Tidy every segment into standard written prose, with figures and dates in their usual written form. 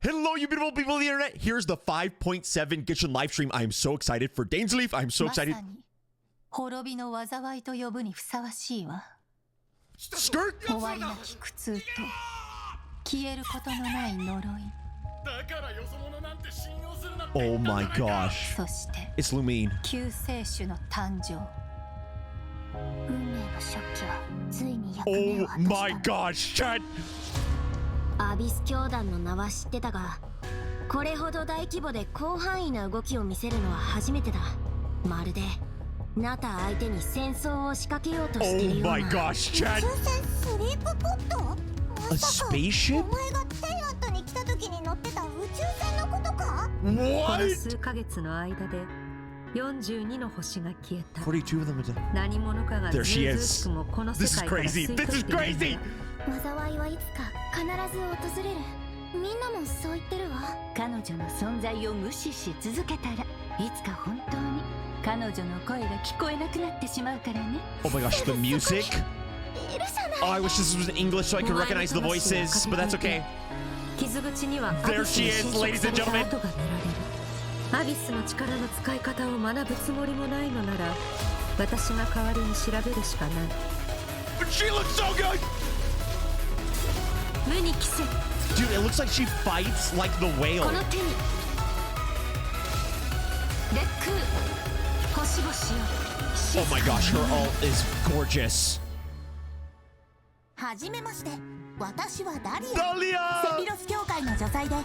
Hello, you beautiful people of the internet. Here's the 5.7 Genshin live stream. I am so excited for Dainsleif. I'm so excited. Skirt? Oh my gosh. It's Lumine. Oh my gosh, chat. アビス教団の名は知ってたが、これほど大規模で広範囲な動きを見せるのは初めてだ。まるでナタ相手に戦争を仕掛けようとしているような。 Oh my gosh, chat. A spaceship? お前がテイラットに来た時に乗ってた宇宙船のことか？ What? この数ヶ月の間で42の星が消えた。42 of them are dead. 何者かがずうずうしくもこの世界から吸い取っているんだ。 This is crazy. 災いはいつか必ず訪れる。みんなもそう言ってるわ。彼女の存在を無視し続けたら、いつか本当に彼女の声が聞こえなくなってしまうからね。 Oh my gosh, the music. Oh, I wish this was in English so I could recognize the voices, but that's okay. 傷口には There she is, ladies and gentlemen. 跡が見られる。アビスの力の使い方を学ぶつもりもないのなら、私が代わりに調べるしかない。 But she looks so good. 無に着せ。 Dude, it looks like she fights like the whale. この手に烈空星々よ。 Oh my gosh, her ult is gorgeous. はじめまして、私はダリア。ダリア！セピロス教会の女祭で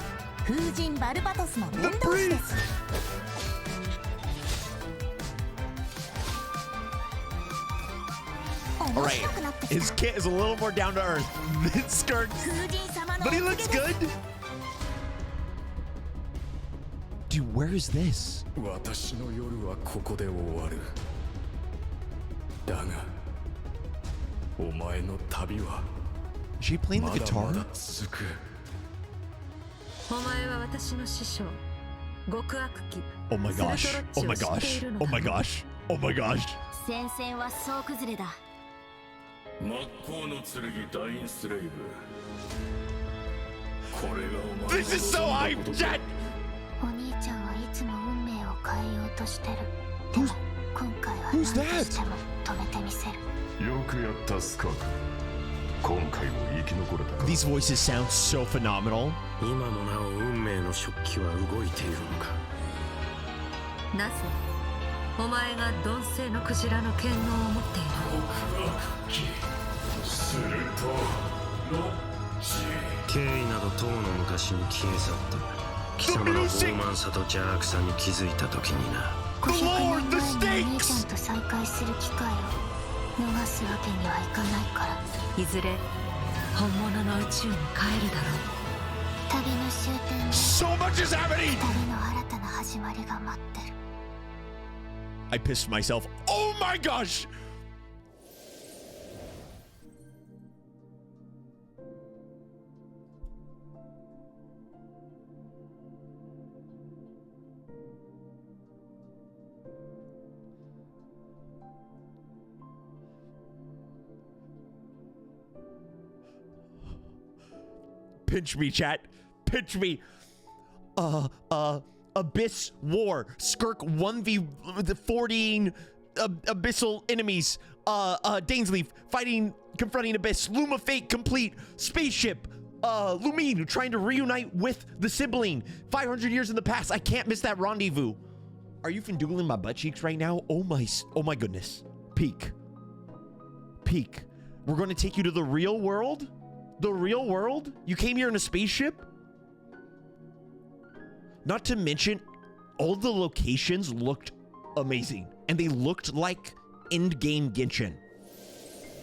風神バルバトスの伝道師です。 Alright, his kit is a little more down to earth than Skirt, but he looks good. Dude, where is this? 私の夜はここで終わる。だが、お前の旅は Is she playing the まだ guitar? まだ続く。お前は私の師匠、極悪鬼。 Oh my gosh, oh my gosh, oh my gosh, oh my gosh. 戦線は総崩れだ。真っ向の剣ダインスレイブ。これがお前の This is so hype, chat! お兄ちゃんはいつも運命を変えようとしてる。 Who's- 今回は who's 何 that? としても止めてみせる。よくやったスカーク。今回も生き残れたか。 These voices sound so phenomenal. 今もなお運命の食器は動いているのか。なぜお前が鈍性のクジラの権能を持っている？するとロッチ。経緯などとうの昔に消え去った。貴様の傲慢さと邪悪さに気づいた時にな。500年前にお兄ちゃんと再会する機会を逃すわけにはいかないから。いずれ本物の宇宙に帰るだろう。旅の終点で So much is happening! 旅の新たな始まりが待ってる。 I pissed myself. Oh my gosh! Pinch me, chat. Pinch me. Abyss War. Skirk 1v14 abyssal enemies. Dainsleif fighting, confronting Abyss. Luma Fate complete. Spaceship. Lumine trying to reunite with the sibling. 500 years in the past. I can't miss that rendezvous. Are you findoogling my butt cheeks right now? Oh my goodness. Peak. We're going to take you to the real world? The real world? You came here in a spaceship? Not to mention, all the locations looked amazing. And they looked like end-game Genshin.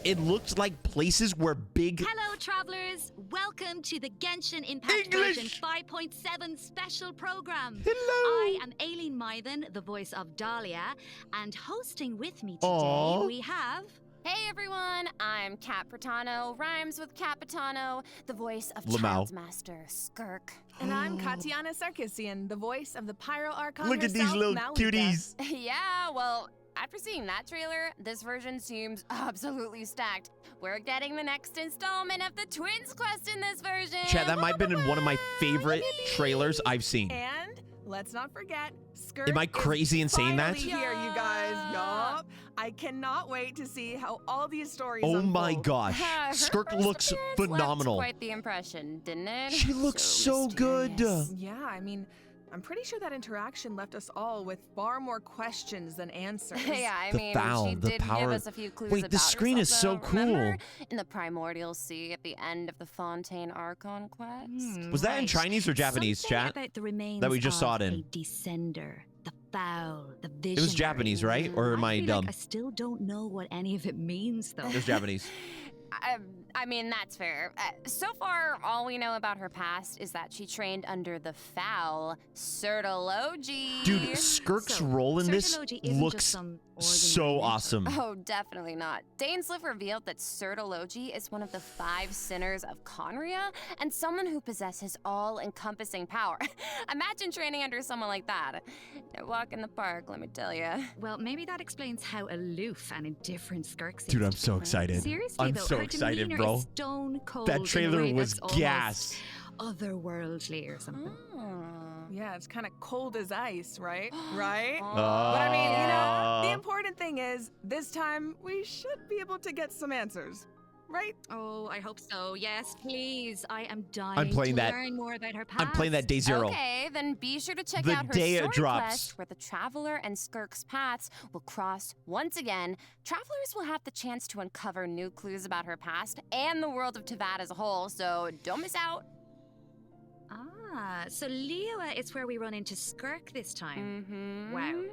It looked like places where big... Hello, travelers. Welcome to the Genshin Impact English! version 5.7 special program. Hello! I am Aileen Mythen, the voice of Dahlia, and hosting with me today Aw. we have... Hey everyone, I'm Kat Pratano, rhymes with Capitano, the voice of Lamau. Child's Master, Skirk. And I'm Katiana Sarkissian, the voice of the Pyro Archon Look at these herself, little Malika. cuties. Yeah, well, I after seeing that trailer, this version seems absolutely stacked. We're getting the next installment of the Twins quest in this version. Chat, that might have been one of my favorite trailers I've seen. And let's not forget, Skirt Am I crazy in saying that? is finally here, you guys. Yup. I cannot wait to see how all these stories Oh unfold. my gosh. Her Skirk first looks appearance phenomenal. Left quite the impression, didn't it? She looks so good. mysterious. Yeah, I mean, I'm pretty sure that interaction left us all with far more questions than answers. Yeah, I The mean, foul, she the did power- give us a few clues Wait, the about screen is herself, so though. Remember cool. in the Primordial Sea at the end of the Fontaine Archon quest? Was that in Right. Chinese or Japanese, Something chat? about the remains That we just saw of it in. a descender, the foul, the visionary. It was Japanese, right? Or am I feel dumb? Like I still don't know what any of it means, though. It was Japanese. I mean, that's fair. So far, all we know about her past is that she trained under the foul Sertology. Dude, Skirk's So, role in this Sertology isn't just looks some so ordinary awesome. Oh, definitely not. Dainsliff revealed that Sertology is one of the 5 sinners of Conria and someone who possesses all-encompassing power. Imagine training under someone like that. No walk in the park, let me tell you. Well, maybe that explains how aloof and indifferent Skirk seems Dude, I'm to so be. excited. Seriously, I'm though, so her excited, demeanor bro. is stone cold That in a trailer way was that's almost gas. otherworldly or something. Yeah, it's kind of cold as ice, right? Right? Oh. But I mean, you know, the important thing is, this time we should be able to get some answers, right? Oh, I hope so. Yes, please. I am dying playing to that. learn more about her past. I'm playing that day 0. Okay, then be sure to check The out her day it story drops. quest where the Traveler and Skirk's paths will cross once again. Travelers will have the chance to uncover new clues about her past and the world of Tavad as a whole, so don't miss out. Ah, so Liyue is where we run into Skirk this time. Mm-hmm. Wow.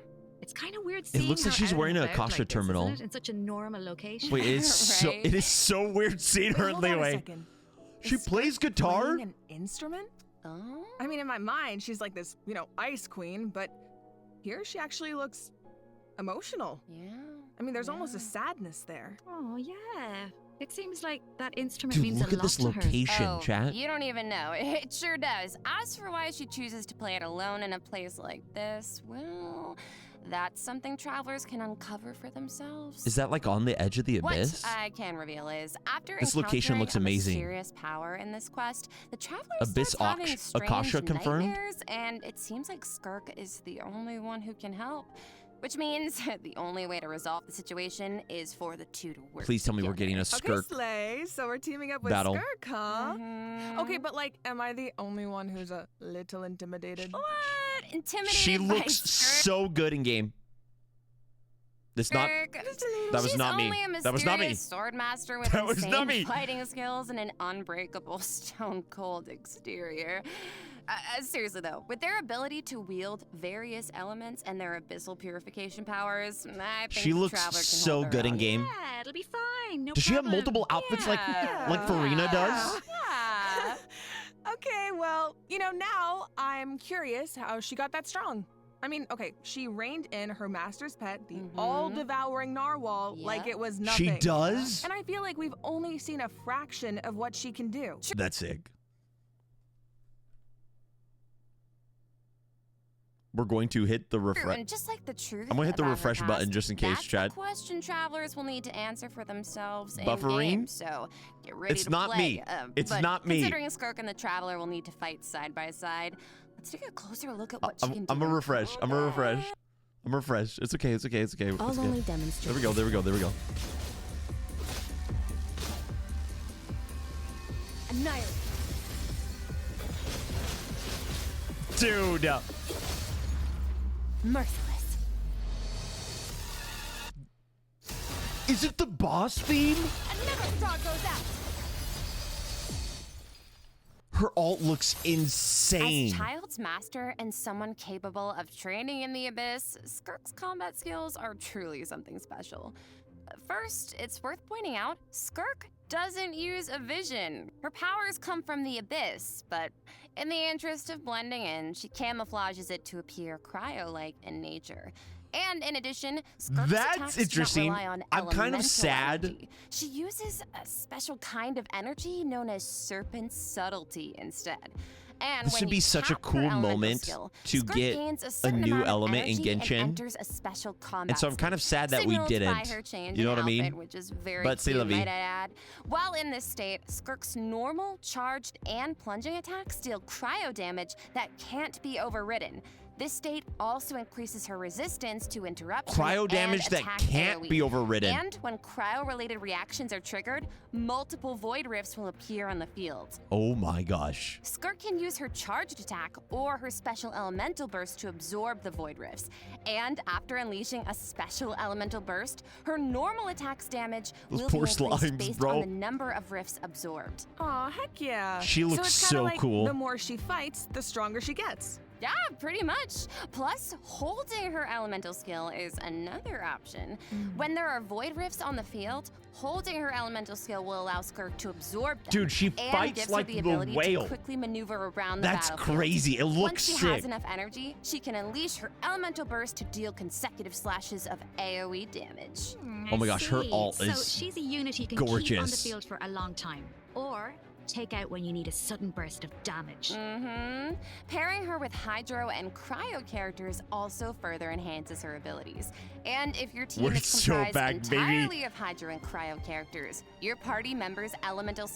It's kind of weird seeing looks like her she's out wearing and a about Akasha like this, isn't terminal. it? In such a normal location. Wait, Right. it is so weird seeing her in Hold on a Liyue. second. She Is plays Skirt guitar? playing an instrument? Oh. I mean, in my mind, she's like this, you know, ice queen, but here she actually looks emotional. Yeah. I mean, there's almost a Yeah. sadness there. Oh, yeah. It seems like that instrument Dude, means look a at lot this to her. location, Oh, chat. you don't even know. It sure does. As for why she chooses to play it alone in a place like this, well, that's something travelers can uncover for themselves. Is that like on the edge of the abyss? What I can reveal is, after This location encountering looks a amazing. mysterious power in this quest, the traveler Abyss starts having strange Akasha confirmed? nightmares, and it seems like Skirk is the only one who can help. Which means the only way to resolve the situation is for the two to work Please tell me we're getting a Okay, Skirk. Slay, so we're teaming up with battle. Skirk, huh? Mhm. Okay, but like, am I the only one who's a little intimidated? What? Intimidated She by looks Skirk? so good in game. It's not. That was She's not me. only a That was not me. mysterious sword master with That was insane not me. fighting skills and an unbreakable stone cold exterior. Seriously though, with their ability to wield various elements and their abyssal purification powers, I think She the looks Traveler can so hold her good in own. game. Yeah, it'll be fine. No Does she have problem. multiple outfits like Farina does? Yeah. Okay, well, you know, now I'm curious how she got that strong. I mean, okay, she reined in her master's pet, the all-devouring narwhal, like it was nothing. She does? And I feel like we've only seen a fraction of what she can do. That's sick. We're going to hit the refresh. And just like the truth I'm gonna hit the about her refresh button past, just in case, that's chat. the question travelers will need to answer for themselves in Bufferine? game. So get ready It's to not play. me. It's but not me. Considering Skirk and the Traveler will need to fight side by side, let's take a closer look at what she can do. I'm a refresh. I'm a refresh. I'm a refresh. It's okay. It's okay. It's okay. I'll It's only okay. demonstrate. There we go. There we go. There we go. Annihilate. Dude. Merciless. Is it the boss theme? Another frog goes out. Her alt looks insane. As Child's master and someone capable of training in the abyss, Skirk's combat skills are truly something special. First, it's worth pointing out, Skirk doesn't use a vision. Her powers come from the abyss, but in the interest of blending in, she camouflages it to appear cryo-like in nature. And in addition, Skirk's That's attacks do not interesting. rely on I'm kind of elemental sad. energy. She uses a special kind of energy known as serpent subtlety instead. And This when should be you such a tap her cool elemental moment skill, to Skirk get gains a certain new amount of element in energy and Genshin. enters a special combat And so I'm kind of sad that we signaled didn't. by her change You know in what I mean? outfit, which is very But c'est cute, la vie. might I add. While in this state, Skirk's normal, charged, and plunging attacks deal cryo damage that can't be overridden. This state also increases her resistance to interruption Cryo damage and that attack can't AoE. be overridden. And when cryo-related reactions are triggered, multiple void rifts will appear on the field. Oh my gosh. Skirk can use her charged attack or her special elemental burst to absorb the void rifts. And after unleashing a special elemental burst, her normal attack's damage Those will poor be increased slimes, based bro. on the number of rifts absorbed. Aw, heck yeah. She looks it's so kinda like cool. The more she fights, the stronger she gets. Yeah, pretty much. Plus, holding her elemental skill is another option. When there are void rifts on the field, holding her elemental skill will allow Skirk to absorb them. Dude, she and fights gives like her the the ability whale. to quickly maneuver around the That's battlefield. crazy. It looks Once she sick. has enough energy, she can unleash her elemental burst to deal consecutive slashes of AoE damage. Oh my gosh, her ult So is she's a unit you can keep on the gorgeous. field for a long time, or take out when you need a sudden burst of damage. Pairing her with Hydro and Cryo characters also further enhances her abilities. And if your team We're is so comprised back, baby. entirely of Hydro and Cryo characters, your party members' elemental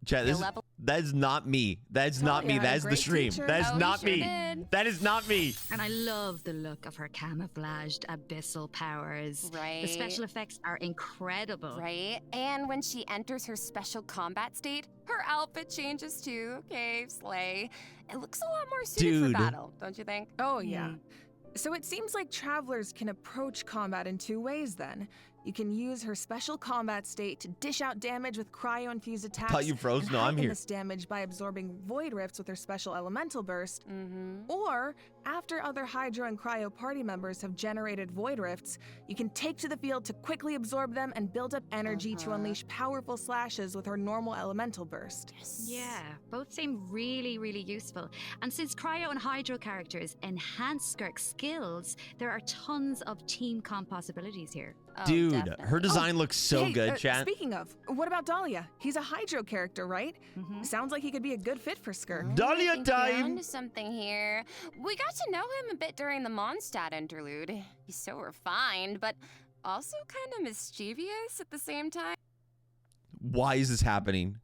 Chat, this, level- that is not me. That is not me. yeah, That is the great stream. teacher. That is Oh, not sure me. did. That is not me. And I love the look of her camouflaged abyssal powers. Right. The special effects are incredible. right? And when she enters her special combat state, her outfit changes too. Okay, slay. It looks a lot more suited Dude. for battle, don't you think? Oh, yeah. So it seems like travelers can approach combat in two ways then. You can use her special combat state to dish out damage with cryo-infused attacks. Thought you froze? and No, I'm heighten here. this damage by absorbing void rifts with her special elemental burst. Or, after other Hydro and Cryo party members have generated void rifts, you can take to the field to quickly absorb them and build up energy to unleash powerful slashes with her normal elemental burst. Yeah, both seem really, really useful. And since Cryo and Hydro characters enhance Skirk's skills, there are tons of team comp possibilities here. Oh, Dude, definitely. her design looks so Hey, good, chat. Speaking of, what about Dahlia? He's a Hydro character, right? Sounds like he could be a good fit for Skirk. Dahlia I think you're time. onto something here. We got to know him a bit during the Mondstadt interlude. He's so refined, but also kind of mischievous at the same time. Why is this happening?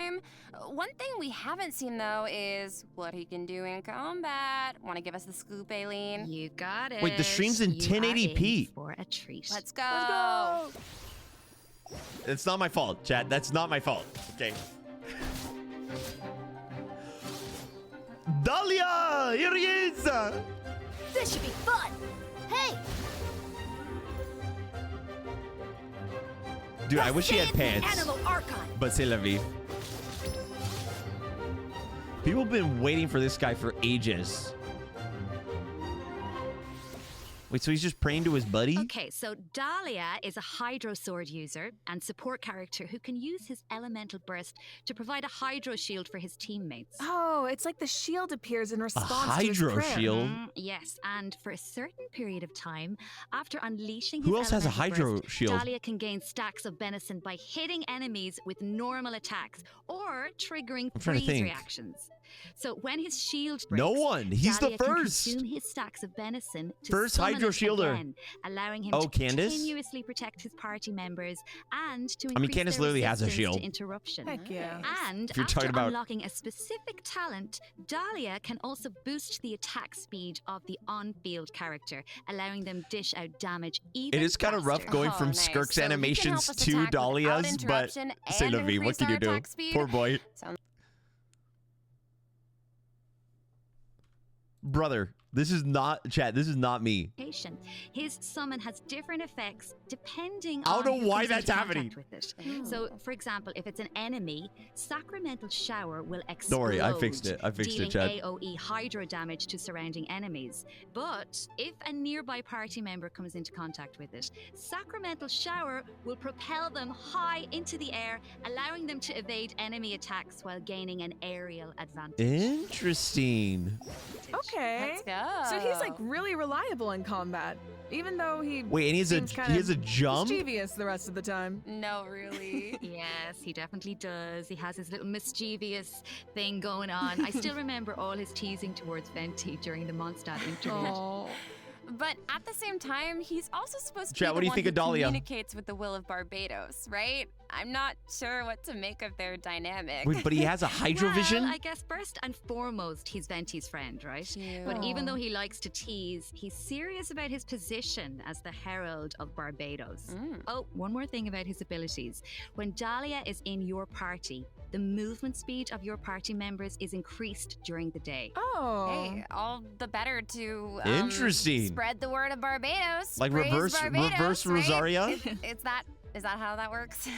One thing we haven't seen, though, is what he can do in combat. Want to give us the scoop, Aileen? You got it. Wait, the stream's in You are 1080p. in for a treat. Let's go. It's not my fault, chat. That's not my fault. Okay. Dahlia! Here he is! This should be fun! Hey! Dude, I wish he had pants. Animal Archon! But c'est la vie. People have been waiting for this guy for ages. Wait, so he's just praying to his buddy? Okay, so Dahlia is a Hydro Sword user and support character who can use his elemental burst to provide a Hydro shield for his teammates. Oh, it's like the shield appears in A response to his Hydro prayer. shield? Yes, and for a certain period of time, after unleashing Who his else has a elemental Hydro burst, shield? Dahlia can gain stacks of benison by hitting enemies with normal attacks or triggering I'm trying to freeze think. reactions. So when his shield breaks, No one. He's the Dahlia can first. consume his stacks of benison to First summon Hydro it shielder. again, allowing him Oh, to Candace? continuously protect his party members and to I mean, increase Candace their literally has a resistance shield. to interruption. Heck yeah. And If you're after talking about- unlocking a specific talent, Dahlia can also boost the attack speed of the on-field character, allowing them dish out damage even It is kind of rough faster. going Oh, from nice. Skirk's So he can animations help us to attack without Dahlia's, but interruption c'est and la vie. What increase can you our do? attack speed? Poor boy. Sounds Brother, this is not, chat, this is not me. His summon has different effects depending I on don't know who why comes that's into contact happening. with it. So, for example, if it's an enemy, Sacramental Shower will explode. Don't worry, I fixed it. I fixed it, dealing Chad. AoE hydro damage to surrounding enemies. But if a nearby party member comes into contact with it, Sacramental Shower will propel them high into the air, allowing them to evade enemy attacks while gaining an aerial advantage. Interesting. Okay. Let's go. So he's like really reliable in combat. even though he Wait, and he has a jump? mischievous the rest of the time. No, really. Yes, he definitely does. He has his little mischievous thing going on. I still remember all his teasing towards Venti during the Mondstadt interlude. Oh. But at the same time, he's also supposed to Chat, be what the do you one think who of Dahlia? communicates with the will of Barbados, right? I'm not sure what to make of their dynamic. Wait, but he has a hydrovision? Well, I guess first and foremost, he's Venti's friend, right? Cute. But even though he likes to tease, he's serious about his position as the Herald of Barbados. Oh, one more thing about his abilities. When Dahlia is in your party, the movement speed of your party members is increased during the day. Oh. Hey, all the better to Interesting. spread the word of Barbados. Like Praise reverse Barbados, right? Rosaria? Is that how that works?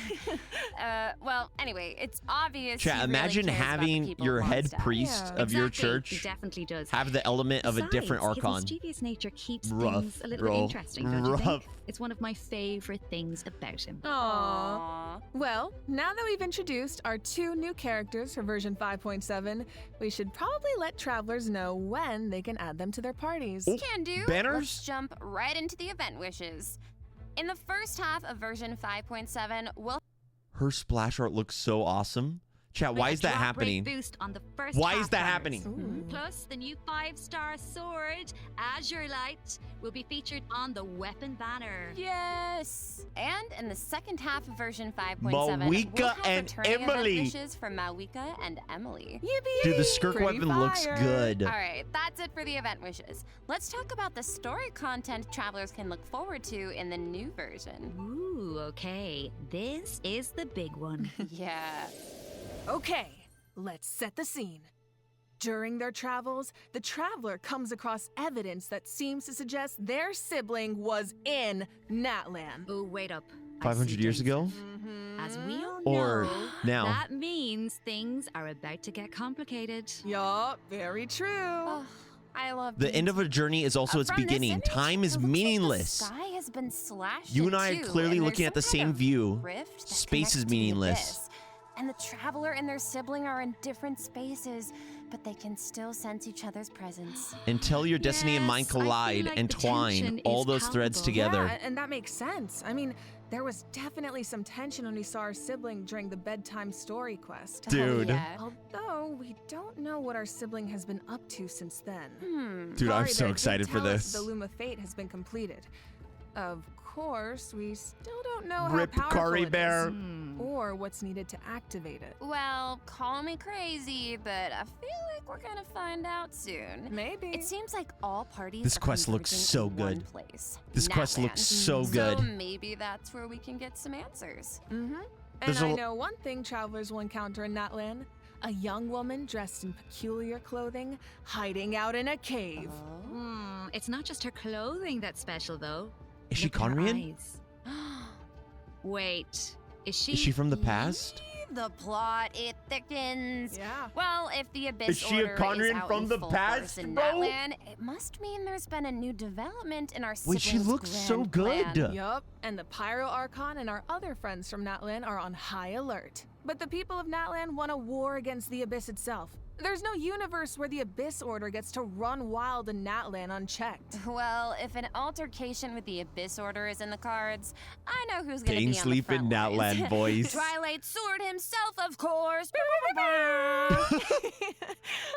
Well, anyway, it's obvious. Chat, he really imagine cares about the having people your of head Mondstadt. priest Yeah. of your Exactly, church he definitely does. have the element of a different Besides, archon. His mischievous nature keeps Rough, things a little bro. bit interesting, don't you think? Rough. It's one of my favorite things about him. Aww. Aw. Well, now that we've introduced our 2 new characters for version 5.7, we should probably let travelers know when they can add them to their parties. Oh, Can do. banners? Let's jump right into the event wishes. In the first half of version 5.7, we'll Her splash art looks so awesome. Chat, why With a is that drop rate happening? Boost on the first Why is half that runners. happening? Ooh. Plus, the new 5-star sword, Azure Light, will be featured on the weapon banner. Yes! And in the second half of version 5.7, Mawika we'll have and returning event Emily. wishes from Mawika and Emily. Yippee! Dude, the skirk Pretty weapon looks fire. good. All right, that's it for the event wishes. Let's talk about the story content travelers can look forward to in the new version. Ooh, okay. This is the big one. Yeah. Okay, let's set the scene. During their travels, the traveler comes across evidence that seems to suggest their sibling was in Natlan. Oh, wait up. I 500 see years ago? As we all Or know, now? that means things are about to get complicated. Yup, very true. Oh, I love The end of a journey is also its From this beginning. image, Time is it looks like the meaningless. sky has been slashed You in and I are two, clearly and looking there's at the some kind same of view. rift that Space is connects to the meaningless. abyss. And the traveler and their sibling are in different spaces, but they can still sense each other's presence. Until your destiny and mine Yes, I feel collide like and the twine tension all is those threads palpable. together. Yeah, and that makes sense. I mean, there was definitely some tension when we saw our sibling during the bedtime story quest. Dude. Oh, yeah. Although we don't know what our sibling has been up to since then. Dude, I'm Kari so there did excited for tell us this. The Luma Fate has been completed. Of course, we still don't know Rip how powerful Kari it is, Bear. or what's needed to activate it. Well, call me crazy, but I feel like we're gonna find out soon. Maybe. It seems like all parties This are quest looks converging so in one good. place. This quest Natlan. looks so good. So maybe that's where we can get some answers. And There's I a- know one thing travelers will encounter in Natlan. A young woman dressed in peculiar clothing, hiding out in a cave. It's not just her clothing that's special, though. Is she Look at her Conrian? eyes. Wait, is she? Is she from the past? The plot, it thickens. Yeah. Well, if the Abyss Is she a Order Conrian is out from in the full past, force in bro? Natlan, it must mean there's been a new development in our Wait, she siblings' looks so grand good. plan. Yup, and the Pyro Archon and our other friends from Natlan are on high alert. But the people of Natlan want a war against the Abyss itself. There's no universe where the Abyss Order gets to run wild in Natlan unchecked. Well, if an altercation with the Abyss Order is in the cards, I know who's gonna be on the Dainsleif front in Natlan lines. voice. Twilight Sword himself, of course.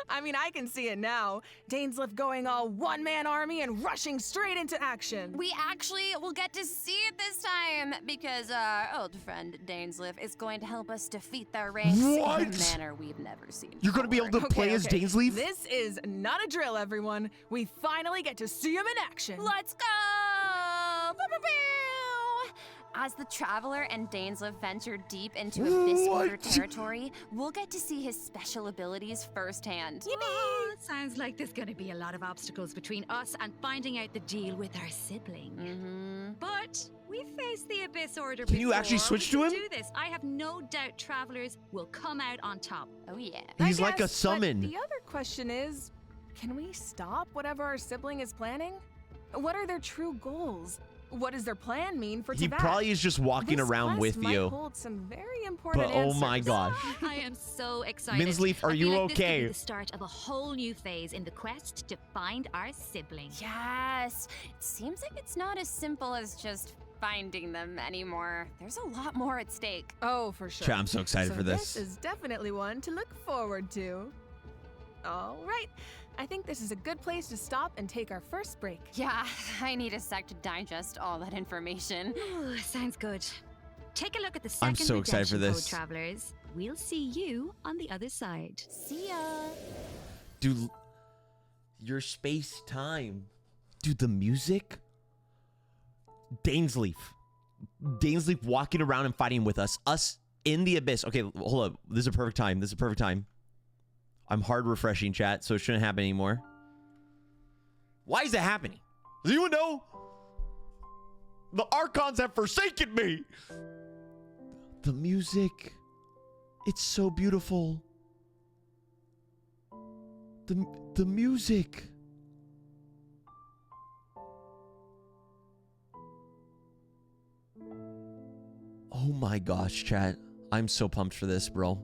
I mean, I can see it now. Dainsleif going all one-man army and rushing straight into action. We actually will get to see it this time because our old friend Dainsleif is going to help us defeat their ranks in What? a manner we've never seen. You're gonna be able to play as Dainsleif? This is not a drill, everyone. We finally get to see him in action. Let's go! Pew, pew, pew! As the Traveler and Dainsleif venture deep into Abyss Order What? territory, we'll get to see his special abilities firsthand. Oh, sounds like there's going to be a lot of obstacles between us and finding out the deal with our sibling. But we faced the Abyss Order Can you before. actually switch We to can him? do this. I have no doubt travelers will come out on top. Oh yeah. He's I like a guess, summon. But the other question is, can we stop whatever our sibling is planning? What are their true goals? What does their plan mean for He Teyvat? probably is just walking This around quest with might you. hold some very important But oh my answers. gosh. I am so excited. Minsleaf, are I feel you like this could okay? be the start of a whole new phase in the quest to find our sibling. Yes. It seems like it's not as simple as just finding them anymore. There's a lot more at stake. Oh, for sure. Chat, I'm so excited for this. This is definitely one to look forward to. All right. I think this is a good place to stop and take our first break. Yeah, I need a sec to digest all that information. Ooh, sounds good. Take a look at the second so excited for redemption this. code, travelers. We'll see you on the other side. See ya. Dude, your space-time. Dude, the music? Dainsleaf walking around and fighting with us. Us in the abyss. Okay, hold up. This is a perfect time. This is a perfect time. I'm hard refreshing, chat, so it shouldn't happen anymore. Why is that happening? Does anyone know? The Archons have forsaken me. The music. It's so beautiful. The music. Oh my gosh, chat. I'm so pumped for this, bro.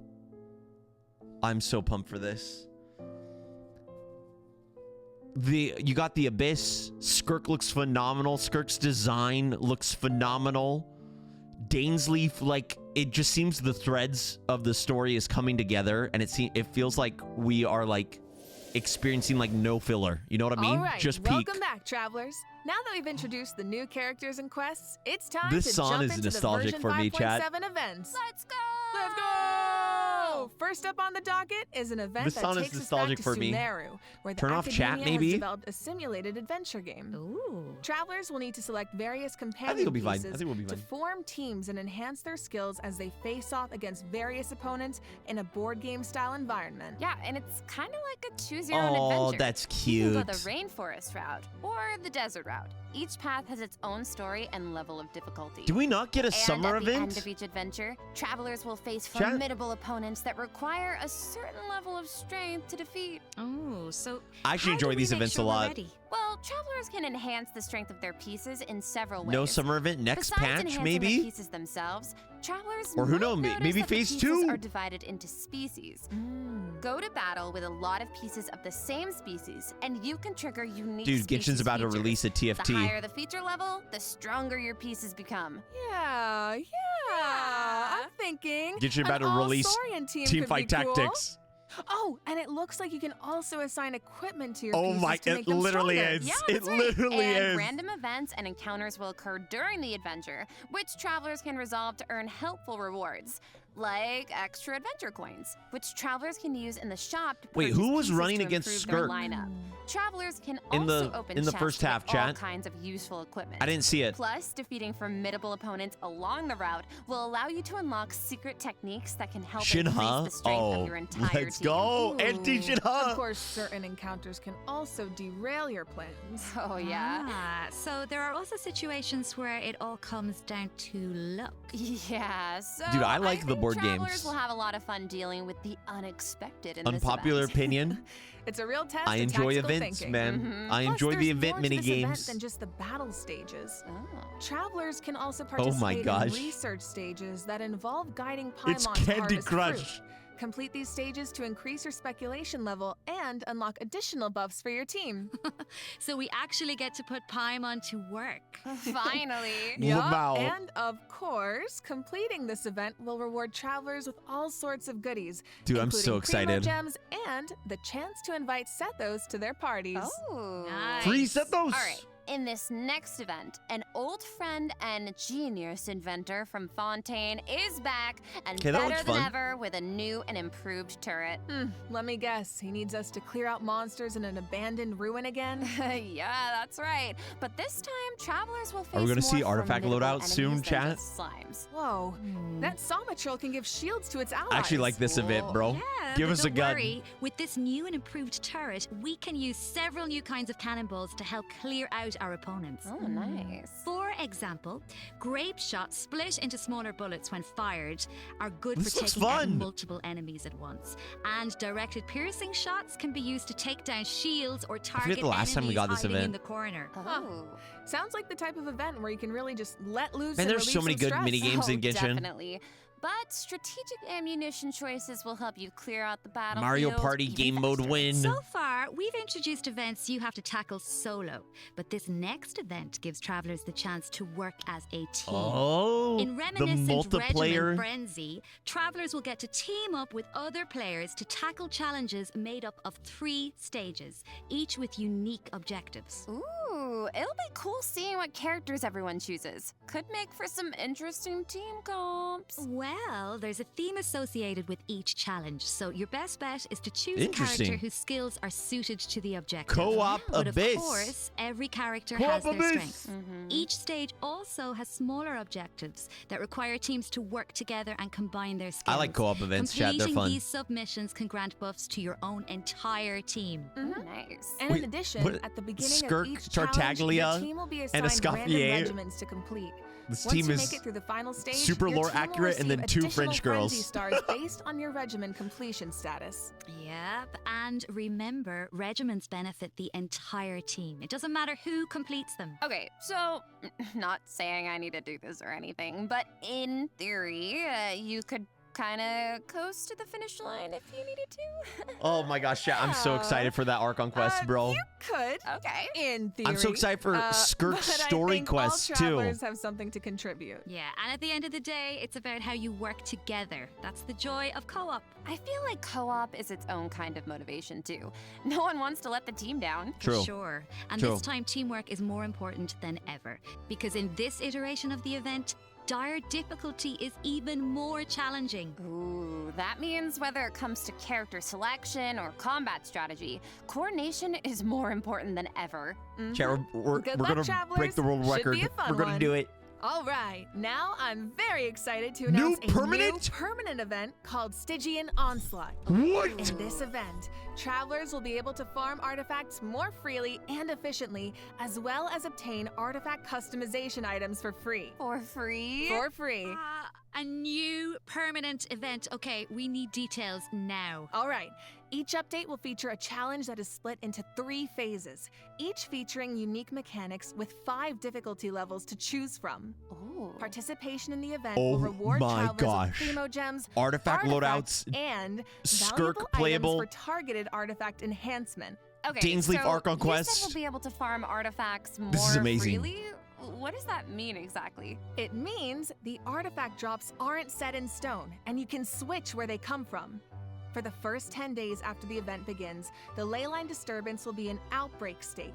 I'm so pumped for this. You got the Abyss. Skirk looks phenomenal. Skirk's design looks phenomenal. Dainsleaf, like, it just seems the threads of the story is coming together, and it feels like we are like experiencing like no filler. You know what I mean? All right, Just peak. welcome back, travelers. Now that we've introduced the new characters and quests, it's time This to song jump is into nostalgic the for me, version chat. 5.7 events. Let's go! Let's go! First up on the docket is an event This that song is takes us back nostalgic to for me. Sumeru, where the Turn off chat, Academia maybe? has developed a simulated adventure game. Ooh. Travelers will need to select various I companion think it'll be fine. I pieces think we'll be to fine. form teams and enhance their skills as they face off against various opponents in a board game style environment. Yeah, and it's kind of like a choose your own Oh, adventure. that's You can cute. go the rainforest route or the desert route. Each path has its own story and level of difficulty. Do we not get a And summer at the event? end of each adventure, travelers will face Chat? formidable opponents that require a certain level of strength to defeat. Oh, so I actually how enjoy do we these make events sure a we're lot. ready? Well, travelers can enhance the strength of their pieces in several ways. No summer event next Besides patch, enhancing maybe? the pieces themselves, travelers Or who might knows, notice maybe that the phase pieces 2? are divided into species. Go to battle with a lot of pieces of the same species, and you can trigger unique Dude, species Genshin's about to features. release a The TFT. higher the feature level, the stronger your pieces become. Yeah. I'm thinking. Genshin about an to release all-Saurian team could Teamfight be cool. Tactics. Oh, and it looks like you can also assign equipment to your Oh pieces my, to make it them literally stronger. is. Yeah, It that's right. literally and is. random events and encounters will occur during the adventure, which travelers can resolve to earn helpful rewards, like extra adventure coins, which travelers can use in the shop to Wait, purchase who was pieces running to against improve their Skirk? lineup. Travelers can In also the- open in the chests first with half, all chat. kinds of useful equipment. I didn't see it. Plus, defeating formidable opponents along the route will allow you to unlock secret techniques that can help increase Shinha? the strength Oh, of your entire let's team. go. Anti Of Shinha. course, certain encounters can also derail your plans. Oh yeah. Ah, so there are also situations where it all comes down to luck. Yeah, so Dude, I like the think board travelers games. will have a lot of fun dealing with the unexpected in Unpopular this event. opinion. It's a real test I of enjoy tactical events, thinking. man. I Plus, enjoy the there's event more to mini this event games. than just the battle stages. Oh. Travelers can also Oh my participate gosh. in research stages that involve guiding Paimon It's to Candy harvest Crush. fruit. Complete these stages to increase your speculation level and unlock additional buffs for your team. So we actually get to put Paimon to work. Finally. Wow. And of course, completing this event will reward travelers with all sorts of goodies. Dude, I'm so including Primo excited. gems and the chance to invite Sethos to their parties. Oh. Nice. Free Sethos. All right. In this next event, an old friend and genius inventor from Fontaine is back and Okay, that better looks than fun. ever with a new and improved turret. Let me guess, he needs us to clear out monsters in an abandoned ruin again? Yeah, that's right. But this time, travelers will face we gonna more see artifact formidable loadout soon, enemies than chat? just slimes. Whoa, that Somatril can give shields to its allies. I actually like this event, bro. Yeah, Give but us a don't gun. worry. With this new and improved turret, we can use several new kinds of cannonballs to help clear out our opponents. Oh, nice. For example, grape shots split into smaller bullets when fired are good This for looks taking out fun. multiple enemies at once. And directed piercing shots can be used to take down shields or target the last time we enemies got this hiding in event. the corner. Oh. Sounds like the type of event where you can really just let loose Man, and there's so relieve many some good stress. mini games in Genshin. Definitely. but strategic ammunition choices will help you clear out the battlefield. Mario Party even game mode faster. win. So far, we've introduced events you have to tackle solo, but this next event gives travelers the chance to work as a team. Oh, In the Reminiscent multiplayer. Regiment Frenzy, travelers will get to team up with other players to tackle challenges made up of 3 stages, each with unique objectives. Ooh, it'll be cool seeing what characters everyone chooses. Could make for some interesting team comps. Well, there's a theme associated with each challenge, so your best bet is to choose a Interesting. character whose skills are suited to the objective. Co-op But Abyss. of course, every character Co-op has their Abyss. strengths. Each stage also has smaller objectives that require teams to work together and combine their skills. I like co-op events, chat. They're Completing fun. these submissions can grant buffs to your own entire team. Nice. And Wait, in addition, what- at the beginning Skirk, of each challenge, Tartaglia, your team will be and a assigned random Escoffier. regiments to complete. This Once team you is make it through the final stage, super your lore team will accurate, and then receive 2 additional French girls. frenzy stars based on your regiment completion status. Yep, and remember, regiments benefit the entire team. It doesn't matter who completes them. Okay, so not saying I need to do this or anything, but in theory, you could kind of coast to the finish line if you needed to. Oh my gosh, chat. I'm so excited for that arc on quest, bro. You could, Okay. in theory. I'm so excited for Skirk's but I story think quests, all too. travelers have something to contribute. Yeah, and at the end of the day, it's about how you work together. That's the joy of co-op. I feel like co-op is its own kind of motivation too. No one wants to let the team down. True. For sure. And True. this time, teamwork is more important than ever. Because in this iteration of the event, dire difficulty is even more challenging. Ooh, that means whether it comes to character selection or combat strategy, coordination is more important than ever. Chat, we're Good gonna luck, travelers. break the world Should record. be a fun We're gonna one. do it. All right, now I'm very excited to New announce a permanent? new permanent event called Stygian Onslaught. What? In this event, travelers will be able to farm artifacts more freely and efficiently, as well as obtain artifact customization items for free. For free? For free. A new permanent event. Okay, we need details now. All right. Each update will feature a challenge that is split into 3 phases, each featuring unique mechanics with 5 difficulty levels to choose from. Ooh. Participation in the event Oh will reward my travelers gosh. with primo gems, Artifact artifacts, loadouts, and Skirk valuable playable. items for targeted artifact enhancement. Okay, Dainsleif so Arc on you Quest. said we'll be able to farm artifacts more This is amazing. freely? What does that mean exactly? It means the artifact drops aren't set in stone, and you can switch where they come from. For the first 10 days after the event begins, the leyline disturbance will be in outbreak state.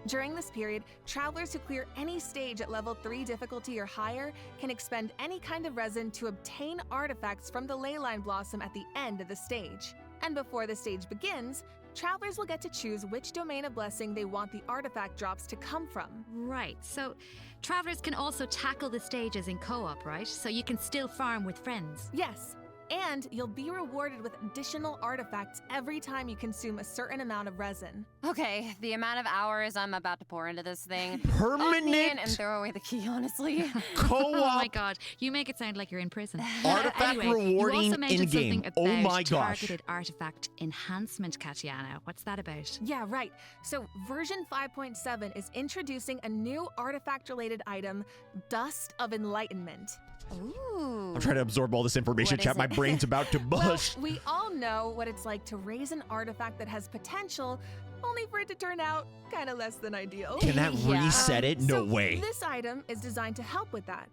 During this period, travelers who clear any stage at level 3 difficulty or higher can expend any kind of resin to obtain artifacts from the leyline blossom at the end of the stage. And before the stage begins, travelers will get to choose which domain of blessing they want the artifact drops to come from. Right, so travelers can also tackle the stages in co-op, right? So you can still farm with friends. Yes, and you'll be rewarded with additional artifacts every time you consume a certain amount of resin. Okay, the amount of hours I'm about to pour into this thing. Permanent? Lock me in and throw away the key, honestly. Oh my Co-op god, you make it sound like you're in prison. artifact Anyway, rewarding you also mentioned in-game. something Oh about my gosh. targeted artifact enhancement, Katiana. What's that about? Yeah, right. So version 5.7 is introducing a new artifact-related item, Dust of Enlightenment. Ooh. I'm trying to absorb all this information, What chat. is My it? brain's about to Well, bush. we all know what it's like to raise an artifact that has potential, only for it to turn out kind of less than ideal. Can that Yeah. reset it? No So way. This item is designed to help with that.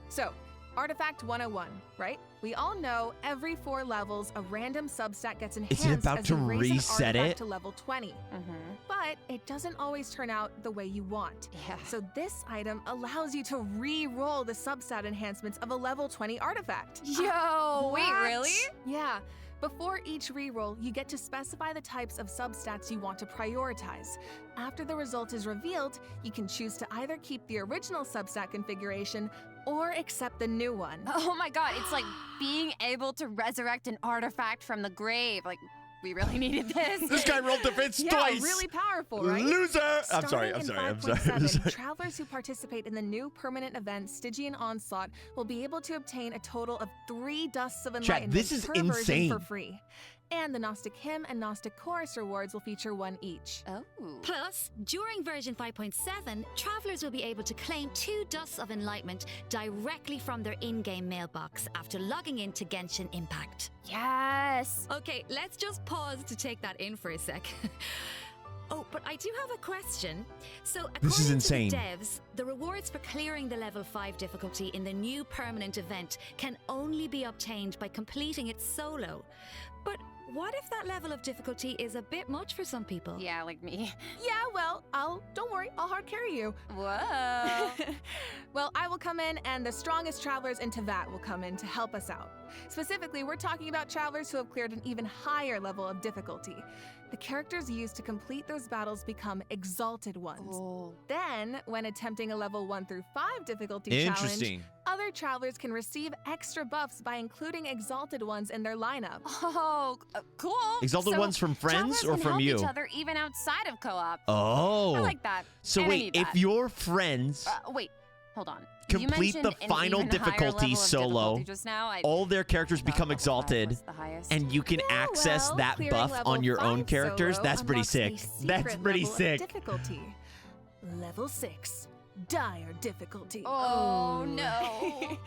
So, Artifact 101, right? We all know every 4 levels, a random substat gets enhanced about as to you raise an reset artifact it? to level 20. But it doesn't always turn out the way you want. Yeah. So this item allows you to re-roll the substat enhancements of a level 20 artifact. Yo, wait, What? really? Yeah. Before each reroll, you get to specify the types of substats you want to prioritize. After the result is revealed, you can choose to either keep the original substat configuration or accept the new one. Oh my god, it's like being able to resurrect an artifact from the grave. Like, we really needed this. This guy rolled defense Yeah, twice. really powerful, right? Loser. I'm sorry. Starting I'm in sorry. 5.7, travelers who participate in the new permanent event Stygian Onslaught will be able to obtain a total of 3 Dusts of Chat, Enlightenment this is per insane. version for free. and the Gnostic Hymn and Gnostic Chorus rewards will feature one each. Oh. Plus, during version 5.7, travelers will be able to claim 2 Dusts of Enlightenment directly from their in-game mailbox after logging into Genshin Impact. Yes. Okay, let's just pause to take that in for a sec. Oh, but I do have a question. So, according This is insane. to the devs, the rewards for clearing the level 5 difficulty in the new permanent event can only be obtained by completing it solo. But what if that level of difficulty is a bit much for some people? Yeah, like me. Yeah, well, don't worry, I'll hard carry you. Whoa. Well, I will come in, and the strongest travelers in Tevat will come in to help us out. Specifically, we're talking about travelers who have cleared an even higher level of difficulty. The characters used to complete those battles become exalted ones. Oh. Then, when attempting a level 1 through 5 difficulty Interesting. challenge, other travelers can receive extra buffs by including exalted ones in their lineup. Oh, cool. Exalted So ones from friends travelers or can from help you? each other even outside of co-op. Oh. I like that. So And I wait, need if that. your friends Wait, hold on. complete you the mentioned an final even higher difficulty level of solo, difficulty just now. all their characters become level 5 exalted, was the highest. and you can access well, that clearing buff level on your own 5 characters. solo That's pretty unlocks sick. a That's secret pretty level of sick. Difficulty. Level 6. Dire difficulty. Oh no.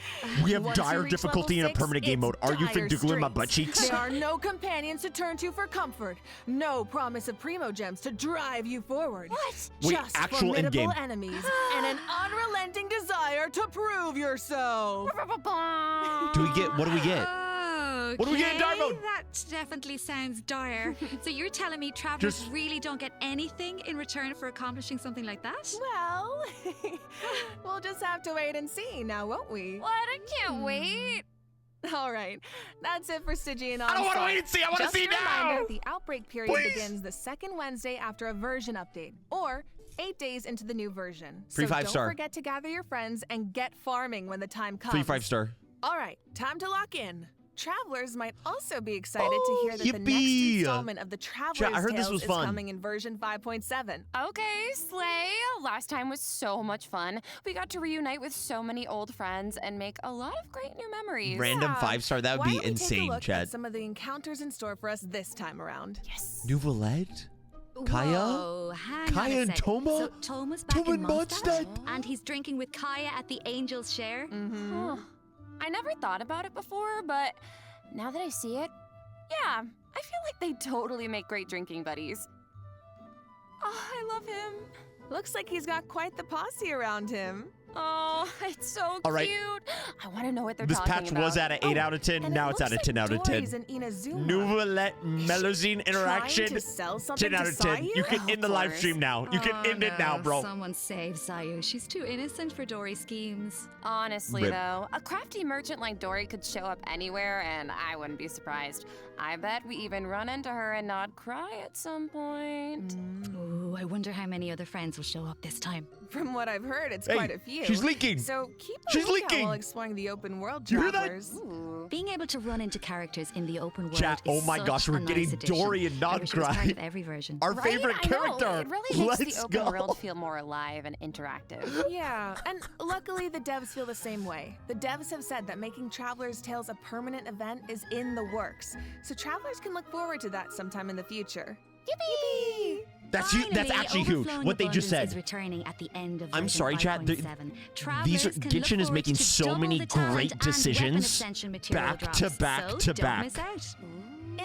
We have Once you dire reach difficulty in level a permanent 6, game mode. it's Are you dire fiddling my butt straits. cheeks? There are no companions to turn to for comfort. No promise of primo gems to drive you forward. What? Wait, Just actual formidable in-game. enemies and an unrelenting desire to prove yourself. What do we get? What do we get in dire mode? That definitely sounds dire. So you're telling me travelers Just- really don't get anything in return for accomplishing something like that? Well, we'll just have to wait and see now, won't we? What? I can't wait. All right, that's it for Stygian I don't want to wait and see. I want to Just see a now. reminder, the outbreak period Please. begins the second Wednesday after a version update, or 8 days into the new version. Free so 5-star. Don't forget to gather your friends and get farming when the time comes. Free 5-star. All right, time to lock in. Travelers might also be excited to Oh, hear that the next yippee. installment of the Traveler's I heard this Tales was is fun. coming in version 5.7. Okay, Slay. Last time was so much fun. We got to reunite with so many old friends and make a lot of great new memories. Random 5-star. That would Why be don't we take a insane, look Chad. at some of the encounters in store for us this time around. Yes. Nouvellette? Kaya? Whoa, hang Kaya on a and sec. Toma? So Toma's back Toma in and Mondstadt? Mondstadt? And he's drinking with Kaya at the Angel's Share? Huh. I never thought about it before, but now that I see it, yeah, I feel like they totally make great drinking buddies. Oh, I love him. Looks like he's got quite the posse around him. Oh, it's so All right. cute. I want to know what they're This talking patch about. was at an 8 out of 10. And Now it it's at a looks 10 out of like 10. Dory's and Inazuma. Nouvellette Melusine interaction. Trying to sell something 10 out to of 10. Sayu? You can end the live stream now. You can end it now, bro. Someone save Sayu. She's too innocent for Dory's schemes. Honestly, Rip. though, a crafty merchant like Dory could show up anywhere, and I wouldn't be surprised. I bet we even run into her and not cry at some point. Ooh, I wonder how many other friends will show up this time. From what I've heard, it's Hey, quite a few. she's leaking. So keep a She's lookout leaking. while exploring the open world, You hear that? travelers. Ooh. Being able to run into characters in the open world Chat, is oh my such gosh, we're a nice getting addition. Dory and I wish it was part Cry. of every version. Our Right? favorite I know, character. it really makes Let's the open go. world feel more alive and interactive. Yeah, and luckily the devs feel the same way. The devs have said that making Traveler's Tales a permanent event is in the works, so travelers can look forward to that sometime in the future. Yippee! That's you. That's Finally, actually huge. Overflowing What they just Abundance said. Is returning at the end of I'm version sorry, chat. 5.7. These are Travelers can look Genshin is forward making to so double many the talent great and weapon decisions extension material back drops, to back so to don't back. miss out.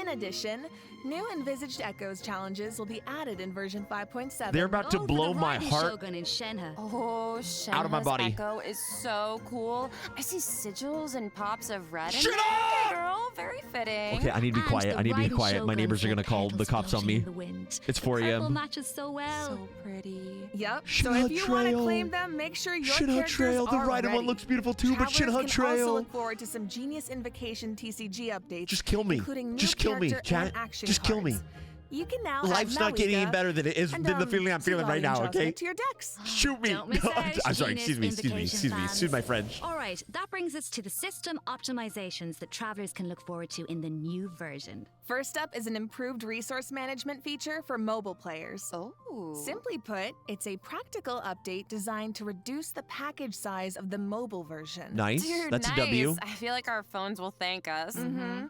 In addition, new Envisaged Echoes challenges will be added in version 5.7. They're about to Oh, for blow the my Riding heart. Shogun in Shenhe. Oh, Shenhe's Out of my body. Echo is so cool. I see sigils and pops of red in Shut there. up! Okay, girl, very fitting. Okay, I need to be And quiet. the I need to be Riding quiet. My Shogun neighbors are feel gonna call the petals cops on floating me. in the wind. It's The 4 purple a.m. matches so well. So pretty. Yep. So Shinha if you want to Trail. claim them, make sure your Shinha characters Trail. The are Rhydon ready. one looks beautiful too, but Travelers Shinha can also Trail. look forward to some Genius Invocation TCG updates. Just kill me. Including new Just kill me, character chat. and action Just kill me. cards. You can now Life's add not getting any Malika better than it is and, than the feeling I'm feeling right now. Okay. To your decks. Shoot me. Don't miss No, out, I'm sorry. Genius Excuse me. Excuse me. Invocation Excuse me. fans. Excuse my French. All right, that brings us to the system optimizations that travelers can look forward to in the new version. First up is an improved resource management feature for mobile players. Oh. Simply put, it's a practical update designed to reduce the package size of the mobile version. Nice. Dude, That's nice. a W. I feel like our phones will thank us. Mm-hmm.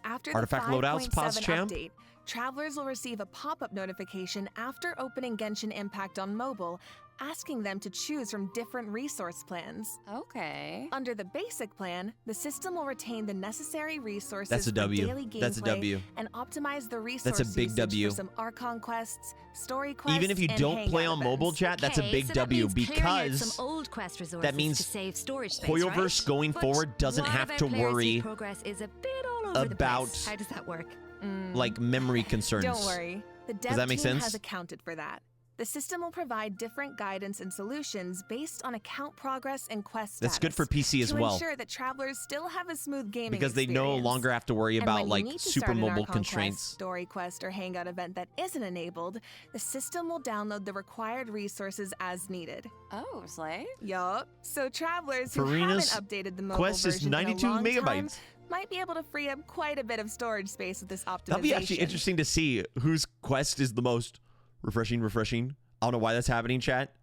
After Artifact the loadouts, 5.7 pause, champ. update, travelers will receive a pop-up notification after opening Genshin Impact on mobile, asking them to choose from different resource plans. Okay. Under the basic plan, the system will retain the necessary resources That's a for W. daily gameplay That's a W. and optimize the resource That's a big usage W. for some Archon quests, story quests, Even if you and don't play hangout on mobile, events. chat, that's a Okay, big so that W means clearing out because some old quest resources that means to save storage space, Hoyoverse right? going But forward doesn't what have about to players whose worry progress is a bit all over the about place? How does that work? like memory concerns. Don't worry, the dev that make team sense? has accounted for that. The system will provide different guidance and solutions based on account progress and quest That's good for status PC as to well. ensure that travelers still have a smooth gaming Because they no experience. longer have to worry And about when you like need to super start an mobile Archon constraints. quest, story quest, or hangout event that isn't enabled, the system will download the required resources as needed. Oh, Slay. Yup. So travelers who Farina's haven't updated the mobile quest is version 92 in a long time megabytes. might be able to free up quite a bit of storage space with this optimization. That'll be actually interesting to see whose quest is the most refreshing. I don't know why that's happening, chat.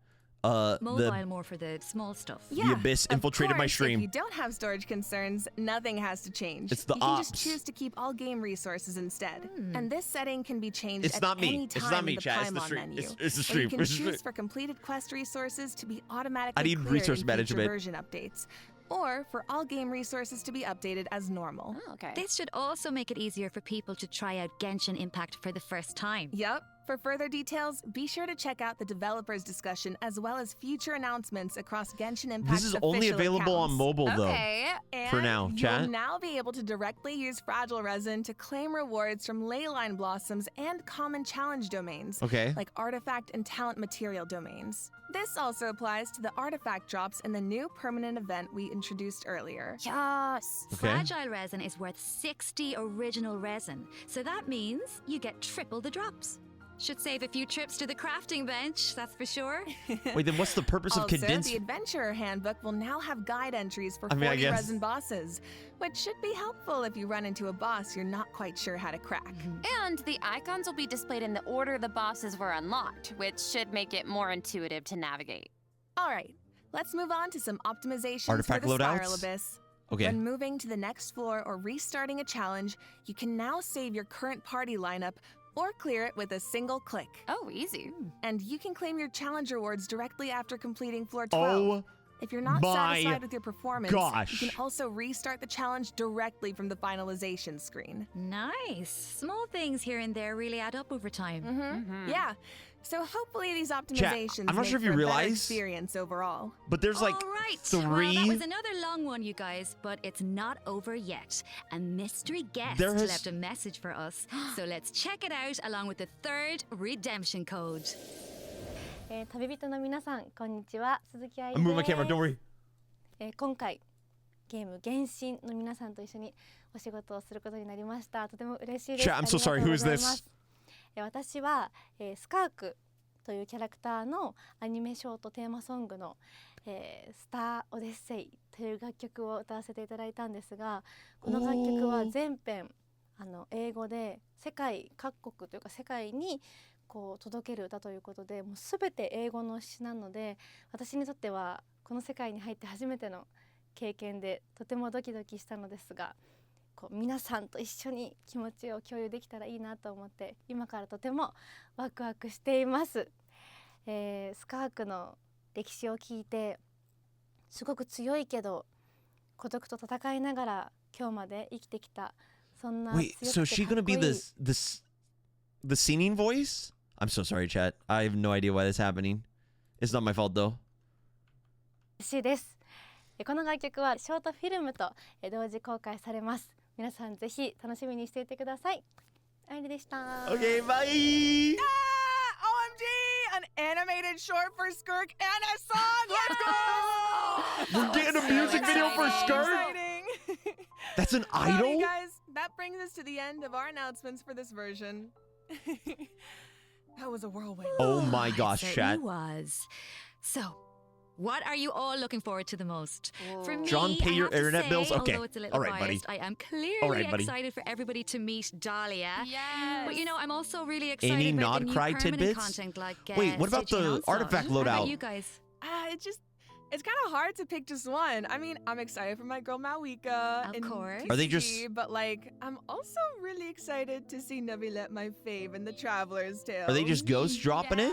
Mobile more for the small stuff. Yeah, Abyss of infiltrated my course, stream. If you don't have storage concerns, nothing has to change. It's the you can ops. just choose to keep all game resources instead. And this setting can be changed It's at not me. any It's time not me, in the chat. It's the Paimon stream. menu. It's the Or stream. you can It's the stream. choose for completed quest resources to be automatically I need cleared resource in management. future version updates. Or for all game resources to be updated as normal. Oh, okay. This should also make it easier for people to try out Genshin Impact for the first time. Yep. For further details, be sure to check out the developers' discussion as well as future announcements across Genshin Impact's This is only official available on accounts. mobile though. Okay. For And now, you'll chat. now be able to directly use Fragile Resin to claim rewards from Leyline Blossoms and common challenge domains, Okay. like artifact and talent material domains. This also applies to the artifact drops in the new permanent event we introduced earlier. Yes. Okay. Fragile resin is worth 60 original resin, so that means you get triple the drops. Should save a few trips to the crafting bench, that's for sure. Wait, then what's the purpose of Also, condensed? the Adventurer Handbook will now have guide entries for I mean, I 40 guess. resin bosses, which should be helpful if you run into a boss you're not quite sure how to crack. And the icons will be displayed in the order the bosses were unlocked, which should make it more intuitive to navigate. All right, let's move on to some optimizations Artifact for the loadouts? Spiral Abyss. Okay. When moving to the next floor or restarting a challenge, you can now save your current party lineup or clear it with a single click. Oh, easy. And you can claim your challenge rewards directly after completing floor 12. Oh If you're not my satisfied with your performance, gosh. you can also restart the challenge directly from the finalization screen. Nice. Small things here and there really add up over time. Yeah. So hopefully these optimizations I'm not make sure if you for a better realize- experience overall. But there's like All right. three. Well, that was another long one, you guys, but it's not over yet. A mystery guest There has- left a message for us, so let's check it out along with the third redemption code. 旅人の皆さんこんにちは鈴木愛 I'm moving my camera. Don't worry. 今回ゲーム原神の皆さんと一緒にお仕事をすることになりました。とても嬉しいです。 Chat, I'm so sorry. あり Who が is とうございま this? す。私は、スカークというキャラクターのアニメショートテーマソングの、スター・オデッセイという楽曲を歌わせていただいたんですが、この楽曲は全編英語で世界各国というか世界にこう届ける歌ということで、もう全て英語の詩なので、私にとってはこの世界に入って初めての経験でとてもドキドキしたのですが、こう皆さんと一緒に気持ちを共有できたらいいなと思って今からとてもワクワクしています。スカークの歴史を聞いてすごく強いけど孤独と戦いながら今日まで生きてきた、そんな強 Wait, く so て she かっ gonna こ be いい the singing voice? I'm so sorry, chat. I have no idea why that's happening. It's not my fault though. 嬉しいです。この楽曲はショートフィルムと同時公開されます。皆さんぜひ楽しみにしていてください。ありでした。 Okay, bye. OMG! An animated short for Skirk and a song! Let's go! We're getting a music video for Skirk? Exciting. That's an Well, idol? you guys, that brings us to the end of our announcements for this version. That was a whirlwind. Oh my gosh, It chat. certainly was. So, what are you all looking forward to the most? For me, John, pay I your have to internet say, bills? Okay. Although it's a little All right, buddy. biased, I am clearly All right, buddy. excited for everybody to meet Dahlia. Yes. But you know, I'm also really excited Any about nod the new cry permanent tidbits? content like Wait, what about the Thejonathon. artifact How about loadout? you guys? It's kind of hard to pick just one. I mean, I'm excited for my girl Malika. Of in course. Are they TCG, just- But like, I'm also really excited to see Neuvillette, my fave, in the Traveler's Tale. Are they just ghost dropping it?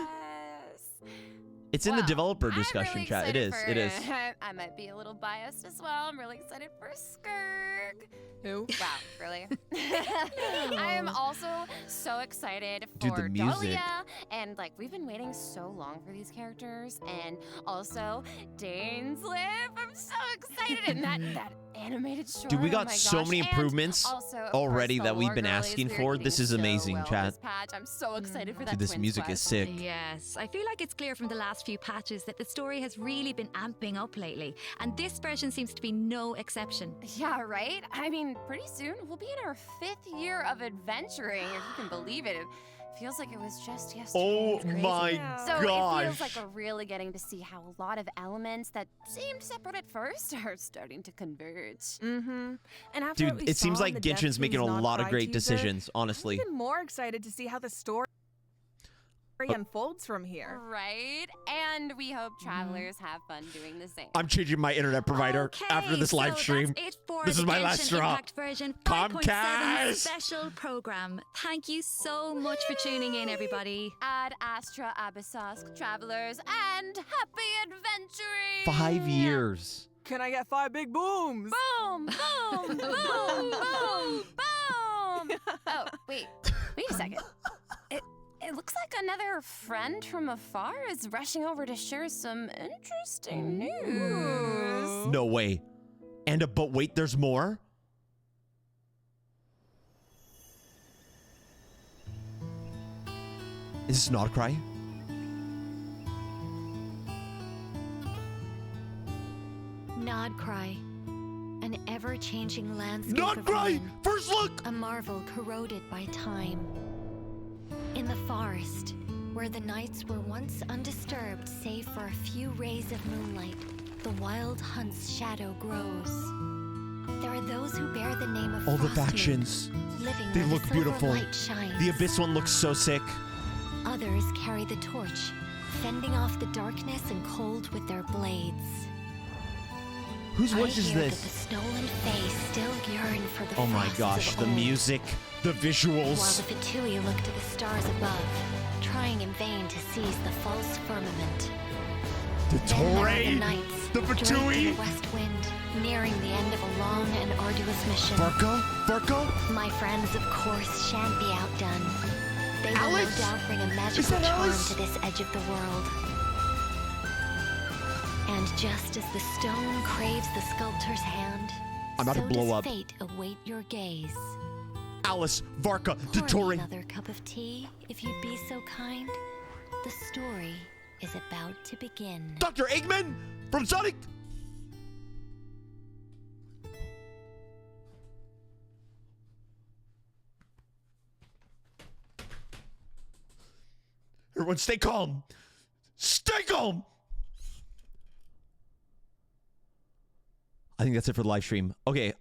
It's in the Well, developper I'm discussion really chat. It excited is. for- It is. I might be a little biased as well. I'm really excited for Skirk. Who? Wow, really? I am also so excited Dude, for the music. Dahlia, and like we've been waiting so long for these characters, and also Daneslip. I'm so excited, and that animated short. Dude, we oh got my so gosh. many And improvements also, of already course, the that we've lore been girlies, asking we are for. getting This is so amazing, well chat. this patch. I'm so excited for that. Dude, this Twins music is quest. sick. Yes, I feel like it's clear from the last few patches that the story has really been amping up lately, and this version seems to be no exception. Yeah, right? I mean, pretty soon we'll be in our 5th year of adventuring, if you can believe it. It feels like it was just yesterday. Oh It's crazy. my So it gosh. feels like we're really getting to see how a lot of elements that seemed separate at first are starting to converge. Mm-hmm. And after what Dude, we it seems saw like in the Death Genshin's making a King's lot of Not great Cry teaser, decisions, honestly. I'm even more excited to see how the story unfolds from here. Right? And we hope travelers have fun doing the same. I'm changing my internet provider after this live stream. That's it for This the is my Genshin last straw. Impact version 5.7 Comcast! special program. Thank you so much for tuning in, everybody. Ad Astra Abyssos, travelers, and happy adventuring! 5 years. Can I get 5 big booms? Boom! Boom! Boom! Boom! Boom! Oh, wait a second. It looks like another friend from afar is rushing over to share some interesting news. No way. But wait, there's more? Is this not a cry? Nodcry, an ever-changing landscape of Nodcry! ruin, First look! a marvel corroded by time. In the forest, where the nights were once undisturbed save for a few rays of moonlight, the wild hunt's shadow grows. There are those who bear the name of All the Frostmoon, factions. living They where look the silver beautiful. light shines. The Abyss one looks so sick. Others carry the torch, fending off the darkness and cold with their blades. Whose voice I is hear this? That the stolen Fae still yearn for the Oh my frosts gosh, of the old. music, the While visuals. the Fatui look to the stars above, trying in vain to seize the false firmament. The Then there are the terrain, knights, the draped in Fatui. the west wind, nearing the end of a long and arduous mission. Varka? My friends, of course, shan't be outdone. They will Alice? no doubt bring a Is magical that charm Alice? to this edge of the world. And just as the stone craves the sculptor's hand, I'm about to so blow does up. fate await your gaze. Alice, Varka, the Pour me Torin. another cup of tea, if you'd be so kind. The story is about to begin. Dr. Eggman from Sonic. Everyone stay calm. Stay calm. I think that's it for the live stream. Okay,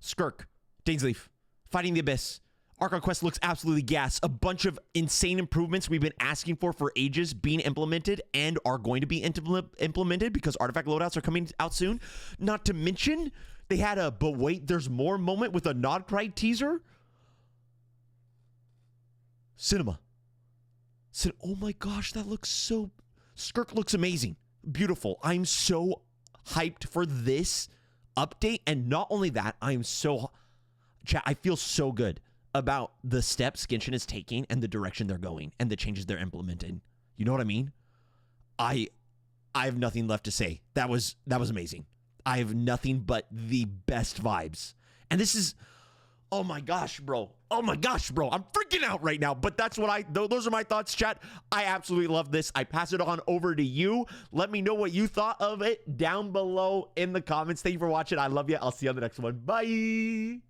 Skirk, Dainsleaf, Fighting the Abyss. Archon Quest looks absolutely gas. A bunch of insane improvements we've been asking for ages being implemented and are going to be implemented because artifact loadouts are coming out soon. Not to mention, they had a but wait, there's more moment with a Nodcry teaser. Cinema. Oh my gosh, that looks so... Skirk looks amazing. Beautiful. I'm so hyped for this update. And not only that, I feel so good about the steps Genshin is taking and the direction they're going and the changes they're implementing. You know what I mean? I have nothing left to say. That was amazing. I have nothing but the best vibes. And this is... Oh my gosh, bro. Oh my gosh, bro. I'm freaking out right now. But that's what those are my thoughts, chat. I absolutely love this. I pass it on over to you. Let me know what you thought of it down below in the comments. Thank you for watching. I love you. I'll see you on the next one. Bye.